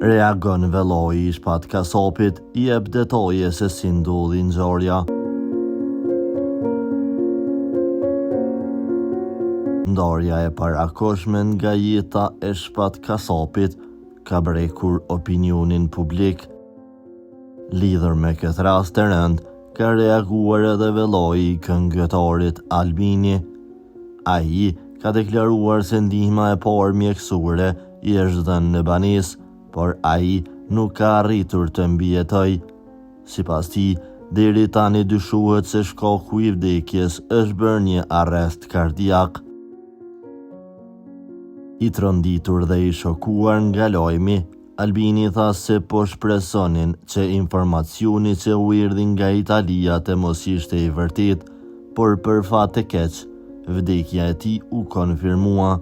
Reagon Velloi i shpat kasapit, i jep detaje se si ndodhi ngjarja. Ndarja e parakoshme nga jeta e shpat kasapit ka brekur opinionin publik. Lidhur me këtë rast të rënd, ka reaguar edhe Velloi i këngëtarit Albini. Ai ka deklaruar se ndihma e parë mjekësore i është dhënë në banesë, por ai nuk ka arritur të mbijetoj. Sipas tij, deri tani dyshohet se shkaku i vdekjes është bërë një arrest kardiak. I tronditur dhe i shokuar nga lajmi, Albini tha se po shpresonin që informacioni që u erdhi nga Italia të mos ishte i vërtet, por për fat të keq, vdekja e tij u konfirmua.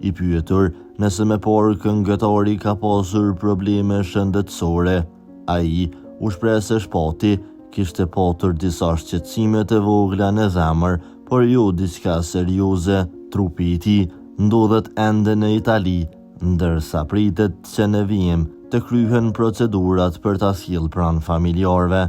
I pyetur nëse më parë këngëtari ka pasur probleme shëndetësore, ai u shpreh se shpati kishte patur disa shqetësime të vogla në zemër, por jo diçka serioze. Trupi i tij ndodhet ende në Itali, ndërsa pritet që në vijim të kryhen procedurat për ta sjellë pranë familjarëve.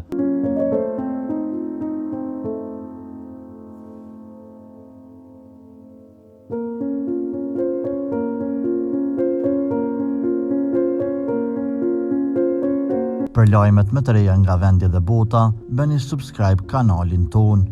Për lajmet më të reja nga vendi dhe bota, bëni subscribe kanalin ton.